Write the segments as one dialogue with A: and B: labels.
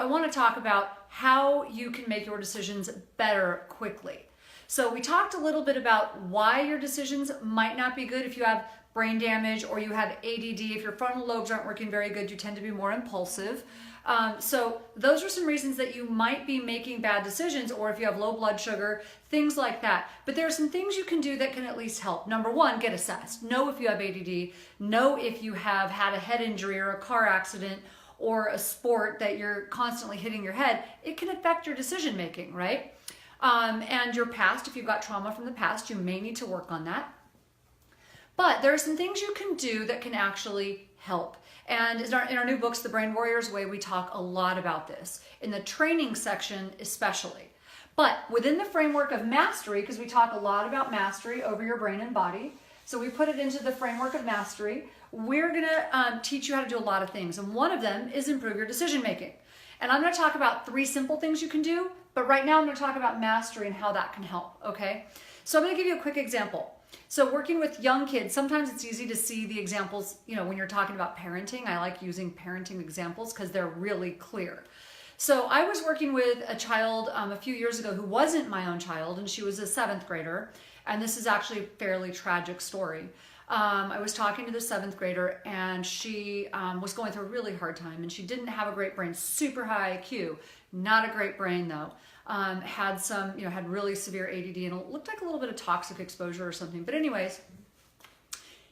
A: I want to talk about how you can make your decisions better quickly. So we talked a little bit about why your decisions might not be good if you have brain damage or you have ADD. If your frontal lobes aren't working very good, you tend to be more impulsive. So those are some reasons that you might be making bad decisions, or if you have low blood sugar, things like that. But there are some things you can do that can at least help. Number one, get assessed. Know if you have ADD. Know if you have had a head injury or a car accident or a sport that you're constantly hitting your head. It can affect your decision making, right? And your past, if you've got trauma from the past, you may need to work on that. But there are some things you can do that can actually help. And in our new books, The Brain Warrior's Way, we talk a lot about this, in the training section especially. But within the framework of mastery, because we talk a lot about mastery over your brain and body, so we put it into the framework of mastery, we're gonna teach you how to do a lot of things. And one of them is improve your decision making. And I'm gonna talk about 3 simple things you can do, but right now I'm gonna talk about mastery and how that can help, okay? So I'm gonna give you a quick example. So working with young kids, sometimes it's easy to see the examples, when you're talking about parenting. I like using parenting examples because they're really clear. So I was working with a child a few years ago who wasn't my own child, and she was a 7th grader. And this is actually a fairly tragic story. I was talking to the 7th grader, and she was going through a really hard time, and she didn't have a great brain, super high IQ, not a great brain though. Had some, had really severe ADD, and it looked like a little bit of toxic exposure or something. But anyways,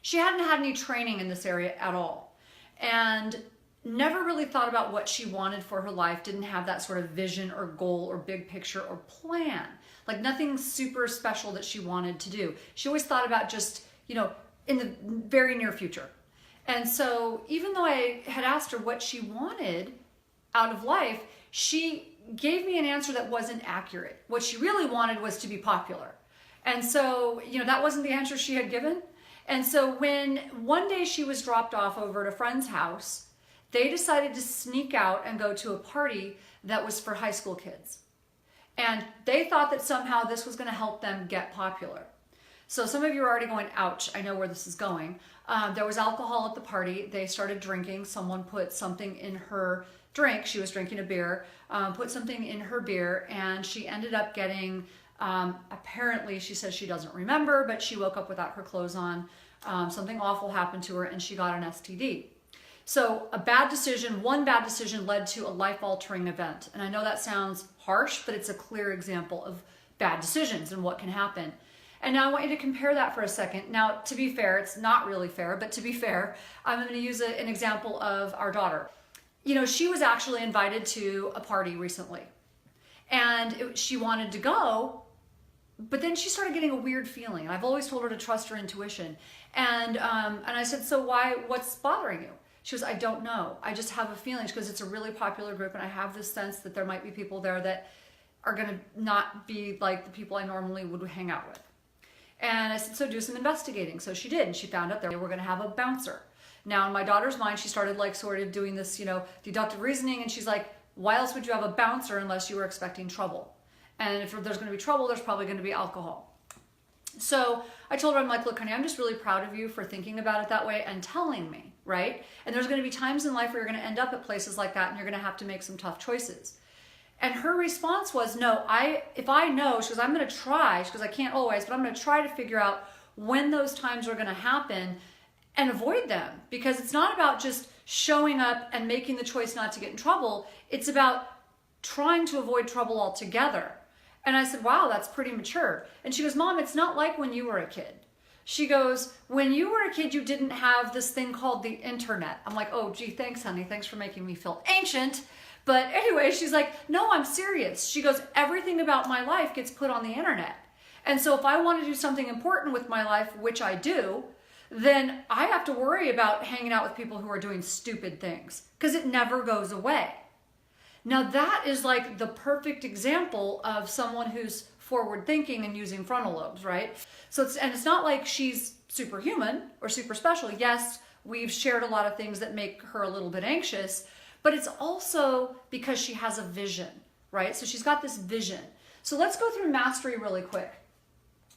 A: she hadn't had any training in this area at all, and never really thought about what she wanted for her life, didn't have that sort of vision or goal or big picture or plan, like nothing super special that she wanted to do. She always thought about just, in the very near future. And so even though I had asked her what she wanted out of life, she gave me an answer that wasn't accurate. What she really wanted was to be popular. And so, that wasn't the answer she had given. And so when one day she was dropped off over at a friend's house, they decided to sneak out and go to a party that was for high school kids. And they thought that somehow this was going to help them get popular. So some of you are already going, ouch, I know where this is going. There was alcohol at the party. They started drinking. Someone put something in her drink. She was drinking a beer, put something in her beer, and she ended up getting, apparently she says she doesn't remember, but she woke up without her clothes on. Something awful happened to her, and she got an STD. So one bad decision led to a life-altering event. And I know that sounds harsh, but it's a clear example of bad decisions and what can happen. And now I want you to compare that for a second. Now, to be fair, it's not really fair, but to be fair, I'm going to use an example of our daughter. She was actually invited to a party recently, and she wanted to go, but then she started getting a weird feeling. I've always told her to trust her intuition. And I said, so what's bothering you? She goes, I don't know. I just have a feeling. She goes, it's a really popular group, and I have this sense that there might be people there that are going to not be like the people I normally would hang out with. And I said, so do some investigating. So she did, and she found out they were going to have a bouncer. Now, in my daughter's mind, she started sort of doing this, deductive reasoning, and she's like, why else would you have a bouncer unless you were expecting trouble? And if there's going to be trouble, there's probably going to be alcohol. So I told her, I'm like, look, honey, I'm just really proud of you for thinking about it that way and telling me, right? And there's going to be times in life where you're going to end up at places like that, and you're going to have to make some tough choices. And her response was, no, if I know, she goes, I'm going to try. She goes, I can't always, but I'm going to try to figure out when those times are going to happen and avoid them. Because it's not about just showing up and making the choice not to get in trouble. It's about trying to avoid trouble altogether. And I said, wow, that's pretty mature. And she goes, Mom, it's not like when you were a kid. She goes, when you were a kid, you didn't have this thing called the internet. I'm like, oh, gee, thanks, honey. Thanks for making me feel ancient. But anyway, she's like, no, I'm serious. She goes, everything about my life gets put on the internet. And so if I want to do something important with my life, which I do, then I have to worry about hanging out with people who are doing stupid things because it never goes away. Now that is like the perfect example of someone who's forward thinking and using frontal lobes, right? So it's not like she's superhuman or super special. Yes, we've shared a lot of things that make her a little bit anxious, but it's also because she has a vision, right? So she's got this vision. So let's go through mastery really quick.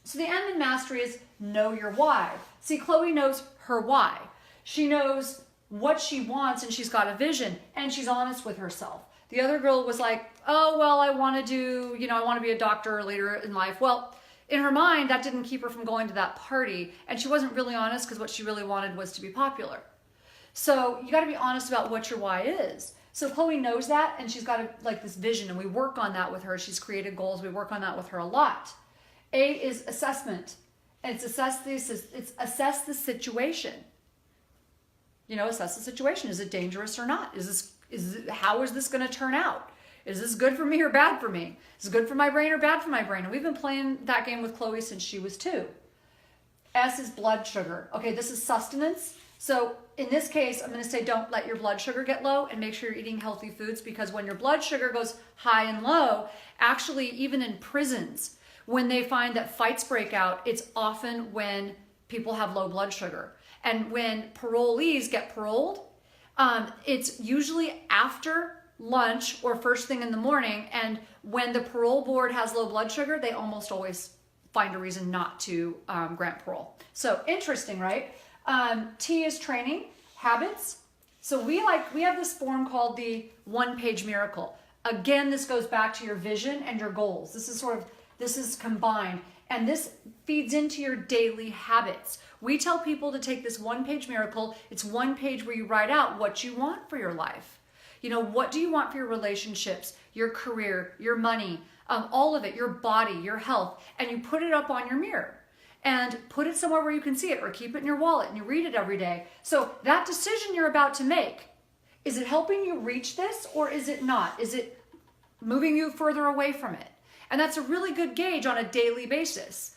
A: So the M in mastery is know your why. See, Chloe knows her why. She knows what she wants, and she's got a vision, and she's honest with herself. The other girl was like, oh, well, I want to do, I want to be a doctor later in life. Well, in her mind, that didn't keep her from going to that party. And she wasn't really honest because what she really wanted was to be popular. So you got to be honest about what your why is. So Chloe knows that, and she's got like this vision, and we work on that with her. She's created goals. We work on that with her a lot. A is assessment. And it's assess the situation. Assess the situation. Is it dangerous or not? How is this going to turn out? Is this good for me or bad for me? Is it good for my brain or bad for my brain? And we've been playing that game with Chloe since she was 2. S is blood sugar. Okay, this is sustenance. So in this case, I'm going to say don't let your blood sugar get low, and make sure you're eating healthy foods, because when your blood sugar goes high and low, actually even in prisons, when they find that fights break out, it's often when people have low blood sugar. And when parolees get paroled, it's usually after lunch or first thing in the morning. And when the parole board has low blood sugar, they almost always find a reason not to grant parole. So interesting, right? T is training, habits. So we have this form called the 1-page miracle. Again, this goes back to your vision and your goals. This is combined, and this feeds into your daily habits. We tell people to take this 1-page miracle. It's 1 page where you write out what you want for your life. What do you want for your relationships, your career, your money, all of it, your body, your health, and you put it up on your mirror and put it somewhere where you can see it, or keep it in your wallet and you read it every day. So that decision you're about to make, is it helping you reach this or is it not? Is it moving you further away from it? And that's a really good gauge on a daily basis.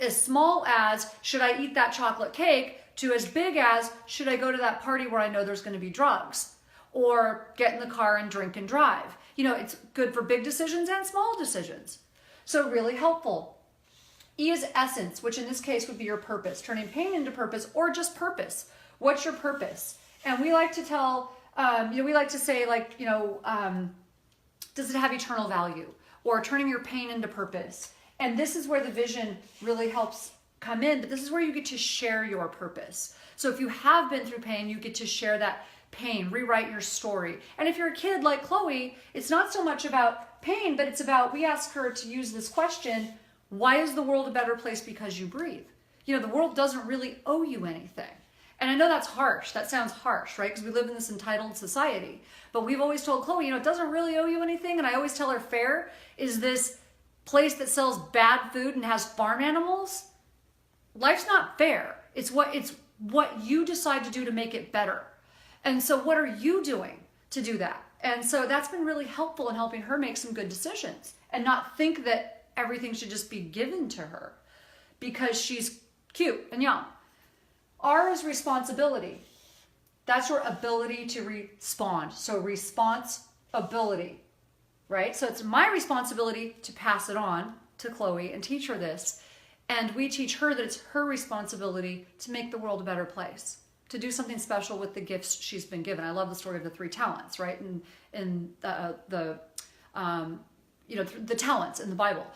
A: As small as, should I eat that chocolate cake, to as big as, should I go to that party where I know there's going to be drugs, or get in the car and drink and drive. It's good for big decisions and small decisions. So really helpful. E is essence, which in this case would be your purpose, turning pain into purpose, or just purpose. What's your purpose? And we like to tell, we like to say does it have eternal value? Or turning your pain into purpose. And this is where the vision really helps come in, but this is where you get to share your purpose. So if you have been through pain, you get to share that pain, rewrite your story. And if you're a kid like Chloe, it's not so much about pain, but it's about, we ask her to use this question, why is the world a better place because you breathe? The world doesn't really owe you anything. And I know that's harsh. That sounds harsh, right? Because we live in this entitled society. But we've always told Chloe, it doesn't really owe you anything. And I always tell her, fair is this place that sells bad food and has farm animals. Life's not fair. It's what you decide to do to make it better. And so what are you doing to do that? And so that's been really helpful in helping her make some good decisions and not think that everything should just be given to her because she's cute and young. R is responsibility. That's your ability to respond. So responsibility, right? So it's my responsibility to pass it on to Chloe and teach her this. And we teach her that it's her responsibility to make the world a better place, to do something special with the gifts she's been given. I love the story of the 3 talents, right? And the talents in the Bible.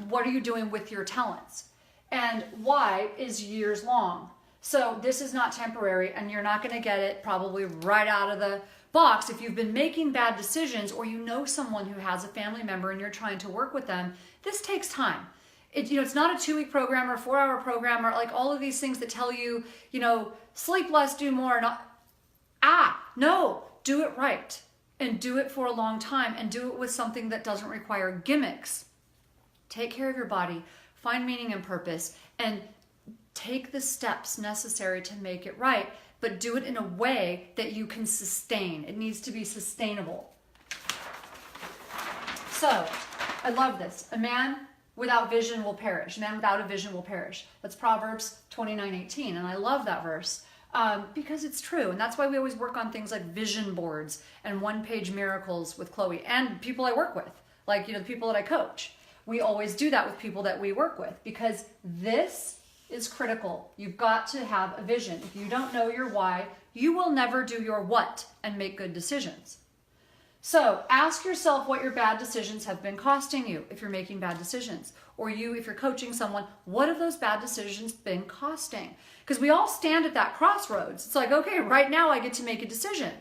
A: What are you doing with your talents? And Y is years long. So this is not temporary, and you're not going to get it probably right out of the box. If you've been making bad decisions, or you know someone who has a family member and you're trying to work with them, this takes time. It's not a 2-week program or a 4-hour program or like all of these things that tell you, sleep less, do more. No, do it right and do it for a long time and do it with something that doesn't require gimmicks. Take care of your body, find meaning and purpose, and take the steps necessary to make it right, but do it in a way that you can sustain. It needs to be sustainable. So, I love this. A man without vision will perish. A man without a vision will perish. That's Proverbs 29:18, and I love that verse because it's true. And that's why we always work on things like vision boards and 1-page miracles with Chloe and people I work with, like the people that I coach. We always do that with people that we work with because this is critical. You've got to have a vision. If you don't know your why, you will never do your what and make good decisions. So ask yourself what your bad decisions have been costing you if you're making bad decisions. Or if you're coaching someone, what have those bad decisions been costing? Because we all stand at that crossroads. It's like, okay, right now I get to make a decision.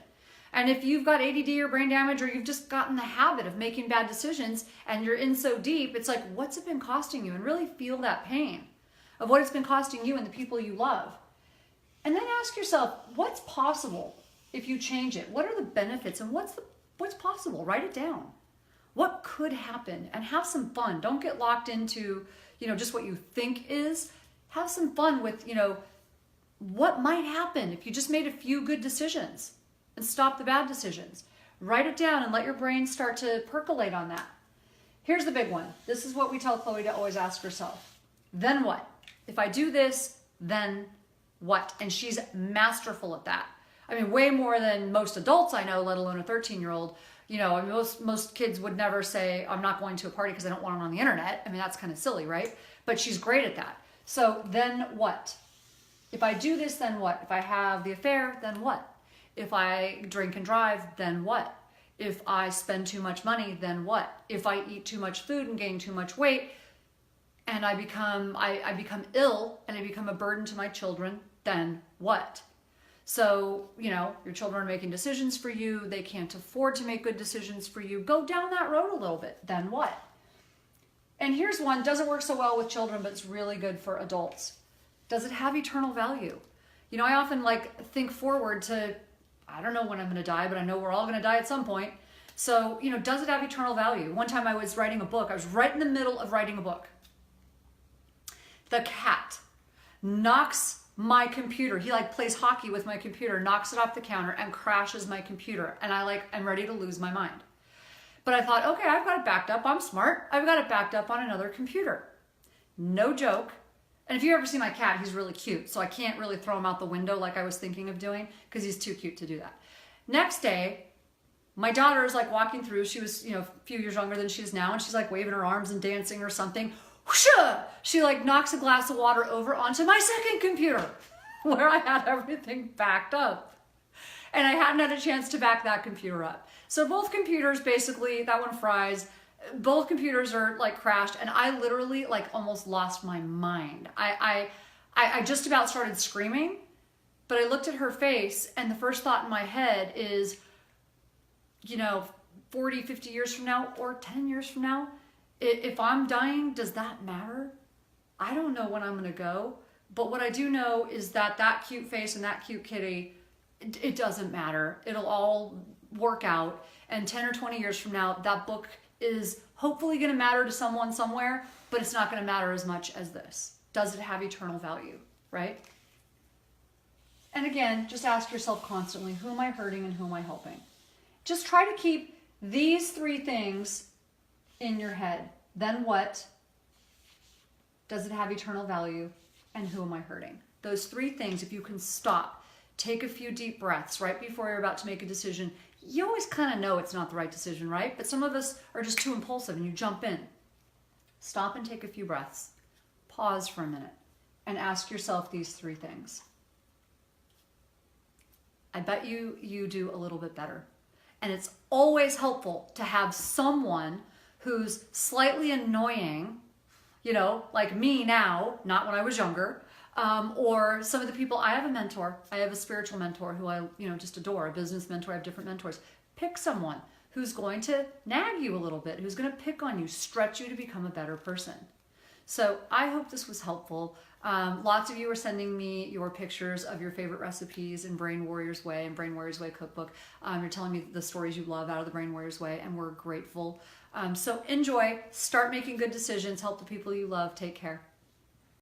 A: And if you've got ADD or brain damage, or you've just gotten the habit of making bad decisions and you're in so deep, it's like, what's it been costing you? And really feel that pain of what it's been costing you and the people you love. And then ask yourself, what's possible if you change it? What are the benefits and what's possible? Write it down. What could happen? And have some fun. Don't get locked into, just what you think is. Have some fun with, what might happen if you just made a few good decisions and stop the bad decisions. Write it down and let your brain start to percolate on that. Here's the big one. This is what we tell Chloe to always ask herself. Then what? If I do this, then what? And she's masterful at that. I mean, way more than most adults I know, let alone a 13-year-old. I mean, most kids would never say, I'm not going to a party because I don't want it on the internet. I mean, that's kind of silly, right? But she's great at that. So then what? If I do this, then what? If I have the affair, then what? If I drink and drive, then what? If I spend too much money, then what? If I eat too much food and gain too much weight and I become ill and I become a burden to my children, then what? So, your children are making decisions for you. They can't afford to make good decisions for you. Go down that road a little bit. Then what? And here's one, doesn't work so well with children, but it's really good for adults. Does it have eternal value? I often think forward to, I don't know when I'm going to die, but I know we're all going to die at some point. So, does it have eternal value? One time I was writing a book. I was right in the middle of writing a book. The cat knocks my computer. He plays hockey with my computer, knocks it off the counter and crashes my computer. And I'm ready to lose my mind. But I thought, okay, I've got it backed up. I'm smart. I've got it backed up on another computer. No joke. And if you ever see my cat, he's really cute. So I can't really throw him out the window like I was thinking of doing because he's too cute to do that. Next day, my daughter is walking through. She was, a few years younger than she is now. And she's waving her arms and dancing or something. Whoosha! She knocks a glass of water over onto my second computer where I had everything backed up. And I hadn't had a chance to back that computer up. So both computers, basically, that one fries. Both computers are crashed, and I literally almost lost my mind. I just about started screaming, but I looked at her face, and the first thought in my head is, 40, 50 years from now, or 10 years from now, if I'm dying, does that matter? I don't know when I'm going to go, but what I do know is that cute face and that cute kitty, it doesn't matter. It'll all work out, and 10 or 20 years from now, that book is hopefully going to matter to someone somewhere, but it's not going to matter as much as this. Does it have eternal value, right? And again, just ask yourself constantly, who am I hurting and who am I helping? Just try to keep these three things in your head. Then what? Does it have eternal value? And who am I hurting? Those three things, if you can stop, take a few deep breaths right before you're about to make a decision. You always kind of know it's not the right decision, right? But some of us are just too impulsive and you jump in. Stop and take a few breaths. Pause for a minute and ask yourself these three things. I bet you do a little bit better. And it's always helpful to have someone who's slightly annoying, like me now, not when I was younger, or some of the people. I have a mentor. I have a spiritual mentor who I, just adore, a business mentor. I have different mentors. Pick someone who's going to nag you a little bit, who's going to pick on you, stretch you to become a better person. So I hope this was helpful. Lots of you are sending me your pictures of your favorite recipes in Brain Warriors Way and Brain Warriors Way cookbook. You're telling me the stories you love out of the Brain Warriors Way, and we're grateful. So enjoy, start making good decisions, help the people you love. Take care.